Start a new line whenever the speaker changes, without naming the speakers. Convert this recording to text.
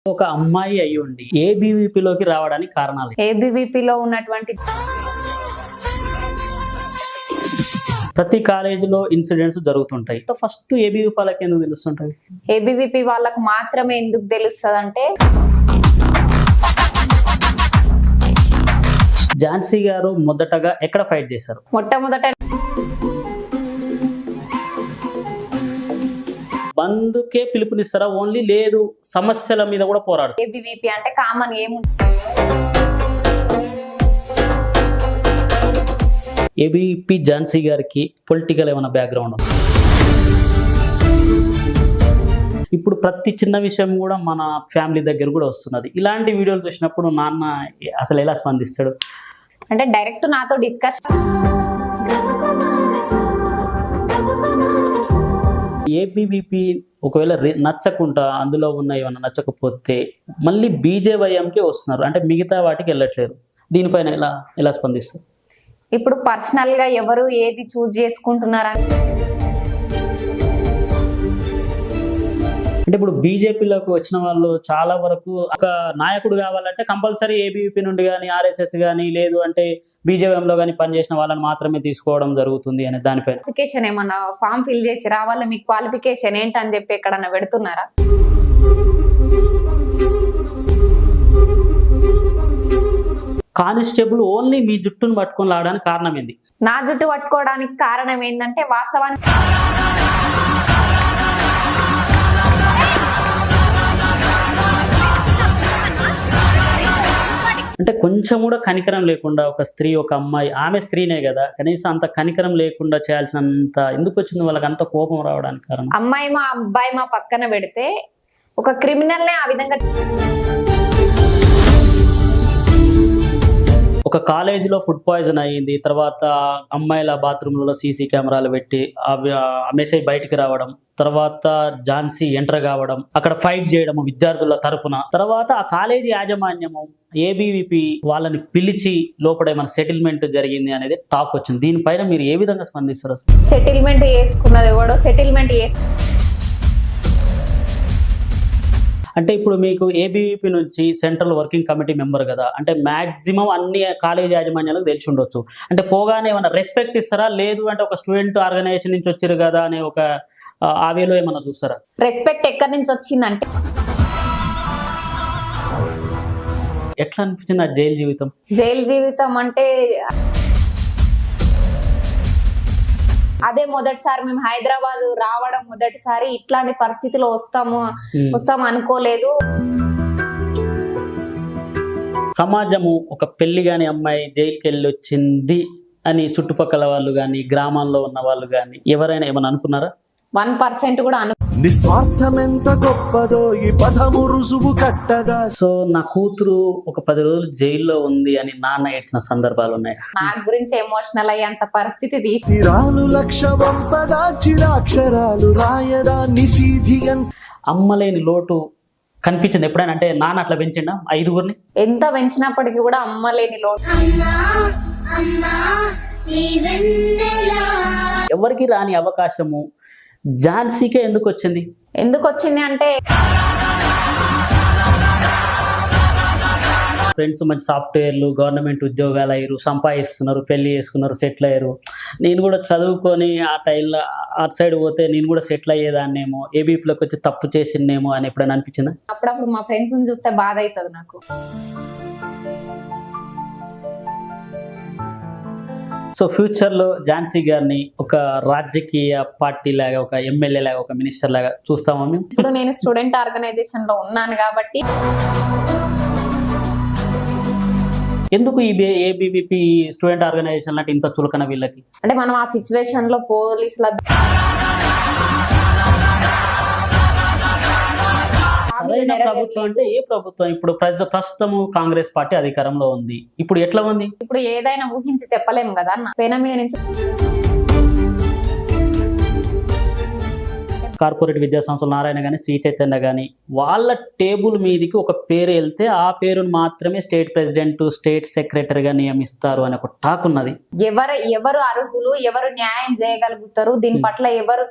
ఒక అమ్మాయి అయ్యుండి ఏబీవీపీలోకి రావడానికి కారణాలు
ఏబీవీపీలో ఉన్నటువంటి
ప్రతి కాలేజీలో ఇన్సిడెంట్స్ జరుగుతుంటాయి. ఫస్ట్ ఏబీవీపీ వాళ్ళకి ఎందుకు తెలుస్తుంటది?
ఏబీవీపీ వాళ్ళకు మాత్రమే ఎందుకు తెలుస్తుంది అంటే
ఝాన్సీ గారు మొదటగా ఎక్కడ ఫైట్ చేశారు?
మొట్టమొదట
బంద్కే పిలుపునిస్తారా ఓన్లీ? లేదు సమస్యల మీద కూడా పోరాడు.
ఏబీవీపీ అంటే కామన్ ఏముంటుంది?
ఏబీవీపీ ఝాన్సీ గారికి పొలిటికల్ ఏమైనా బ్యాక్గ్రౌండ్ ఉంది? ఇప్పుడు ప్రతి చిన్న విషయం కూడా మన ఫ్యామిలీ దగ్గర కూడా వస్తున్నది. ఇలాంటి వీడియోలు చూసినప్పుడు నాన్న అసలు ఎలా స్పందిస్తాడు?
అంటే డైరెక్ట్ నాతో డిస్కషన్.
ఏబీవీపీ ఒకవేళ నచ్చకుండా అందులో ఉన్న ఏమైనా నచ్చకపోతే మళ్ళీ బీజేవైఎంకే వస్తున్నారు, అంటే మిగతా వాటికి వెళ్ళట్లేరు. దీనిపైన ఎలా స్పందిస్తారు?
ఇప్పుడు పర్సనల్ గా ఎవరు ఏది చూస్ చేసుకుంటున్నారని
అంటే ఇప్పుడు బీజేపీలోకి వచ్చిన వాళ్ళు చాలా వరకు ఒక నాయకుడు కావాలంటే కంపల్సరీ ఏబీవీపీ నుండి కానీ ఆర్ఎస్ఎస్ కానీ లేదు అంటే బీజేపీలో కానీ పనిచేసిన వాళ్ళని మాత్రమే తీసుకోవడం జరుగుతుంది అనే దానిపైన
క్వాలిఫికేషన్ ఏమన్నా ఫామ్ ఫిల్ చేసి రావాలి, మీ క్వాలిఫికేషన్ ఏంటని చెప్పి ఎక్కడన్నా పెడుతున్నారా?
కానిస్టేబుల్ ఓన్లీ మీ జుట్టును పట్టుకొని లాగడానికి కారణం ఏంది?
నా జుట్టు పట్టుకోవడానికి కారణం ఏంటంటే వాస్తవానికి
అంటే కొంచెం కూడా కనికరం లేకుండా ఒక స్త్రీ, ఒక అమ్మాయి, ఆమె స్త్రీనే కదా, కనీసం అంత కనికరం లేకుండా చేయాల్సినంత ఎందుకు వచ్చింది వాళ్ళకి అంత కోపం రావడానికి కారణం?
అమ్మాయి మా అబ్బాయి మా పక్కన పెడితే ఒక క్రిమినల్ నే ఆ విధంగా
ఒక కాలేజీలో ఫుడ్ పాయిజన్ అయ్యింది, తర్వాత అమ్మాయిల బాత్రూంలలో సీసీ కెమెరాలు పెట్టి ఆ మెసేజ్ బయటికి రావడం, తర్వాత ఝాన్సీ ఎంటర్ కావడం, అక్కడ ఫైట్ చేయడం విద్యార్థుల తరపున, తర్వాత ఆ కాలేజీ యాజమాన్యము ఏబీవీపీ వాళ్ళని పిలిచి లోపల ఏమైనా సెటిల్మెంట్ జరిగింది అనేది టాక్ వచ్చింది. దీనిపైన మీరు ఏ విధంగా స్పందిస్తారు?
సెటిల్మెంట్ చేసుకున్నది కూడా సెటిల్మెంట్
అంటే ఇప్పుడు మీకు ఏబీవీపీ నుంచి సెంట్రల్ వర్కింగ్ కమిటీ మెంబర్ కదా, అంటే మాక్సిమం అన్ని కాలేజ్ యాజమాన్యాలకు తెలిసి ఉండొచ్చు. అంటే పోగానే ఏమైనా రెస్పెక్ట్ ఇస్తారా, లేదు అంటే ఒక స్టూడెంట్ ఆర్గనైజేషన్ నుంచి వచ్చారు కదా అనే ఒక ఆవేలో ఏమన్నా చూస్తారా?
రెస్పెక్ట్ ఎక్కడి నుంచి వచ్చిందంటే
ఎట్లా అనిపించింది ఆ జైలు జీవితం?
జైలు జీవితం అంటే అదే మొదటిసారి మేము హైదరాబాద్ రావడం, మొదటిసారి ఇట్లాంటి పరిస్థితిలో వస్తాము అనుకోలేదు.
సమాజము ఒక పెళ్లి కాని అమ్మాయి జైలుకి వెళ్ళి వచ్చింది అని చుట్టుపక్కల వాళ్ళు కానీ గ్రామాల్లో ఉన్న వాళ్ళు కానీ ఎవరైనా ఏమైనా అనుకున్నారా?
1% కూడా
నిస్వార్థమెంత గొప్పదో ఈ పదము రుజువు కట్టగా.
సో నా కూతురు ఒక 10 రోజులు జైల్లో ఉంది అని నాన్న ఏడ్చిన సందర్భాలు ఉన్నాయి.
నా గురించి ఎమోషనల్ అయ్యేంత పరిస్థితి
తీసిరాలు లక్ష వంపదాక్షరాలు రాయదా నిసీధి.
అమ్మలేని లోటు కనిపించింది ఎప్పుడైనా? అంటే నాన్న అట్లా పెంచిండా 5గురిని?
ఎంత పెంచినప్పటికీ కూడా అమ్మలేని లోటు.
ఎవరికి రాని అవకాశము ఝాన్సీకే ఎందుకు వచ్చింది?
అంటే
ఫ్రెండ్స్ మంచి సాఫ్ట్వేర్లు, గవర్నమెంట్ ఉద్యోగాలు అయ్యారు, సంపాదిస్తున్నారు, పెళ్లి చేసుకున్నారు, సెటిల్ అయ్యారు. నేను కూడా చదువుకొని ఆ టైంలో అటు సైడ్ పోతే నేను కూడా సెటిల్ అయ్యేదాన్నేమో, ఏబీపీలోకి వచ్చి తప్పు చేసిందేమో అని ఎప్పుడైనా అనిపించిందా?
అప్పుడప్పుడు మా ఫ్రెండ్స్ చూస్తే బాధ అవుతుంది నాకు.
సో ఫ్యూచర్లో ఝాన్సీ గారిని ఒక రాజకీయ పార్టీ లాగా, ఒక ఎమ్మెల్యే లాగా, ఒక మినిస్టర్ లాగా చూస్తామా మేము?
ఇప్పుడు నేను స్టూడెంట్ ఆర్గనైజేషన్ లో ఉన్నాను కాబట్టి.
ఎందుకు ఈ ఏబీవీపీ స్టూడెంట్ ఆర్గనైజేషన్ లాంటి ఇంత చులకన వీళ్ళకి?
అంటే మనం ఆ సిచ్యువేషన్ లో పోలీసుల
ప్రభుత్వం అంటే ఏ ప్రభుత్వం? ఇప్పుడు ప్రస్తుతం కాంగ్రెస్ పార్టీ అధికారంలో ఉంది. ఇప్పుడు ఎట్లా ఉంది?
ఇప్పుడు ఏదైనా ఊహించి చెప్పలేము కదా అన్న. పేన మీద నుంచి
కార్పొరేట్ విద్యా సంస్థలు నారాయణ కానీ శ్రీ చైతన్య కానీ వాళ్ళ టేబుల్ మీదకి ఒక పేరు వెళ్తే ఆ పేరును మాత్రమే స్టేట్ ప్రెసిడెంట్, స్టేట్ సెక్రటరీగా నియమిస్తారు అనే ఒక టాక్ ఉన్నది.
ఎవరు అర్హులు, ఎవరు న్యాయం చేయగలుగుతారు, దీని పట్ల ఎవరు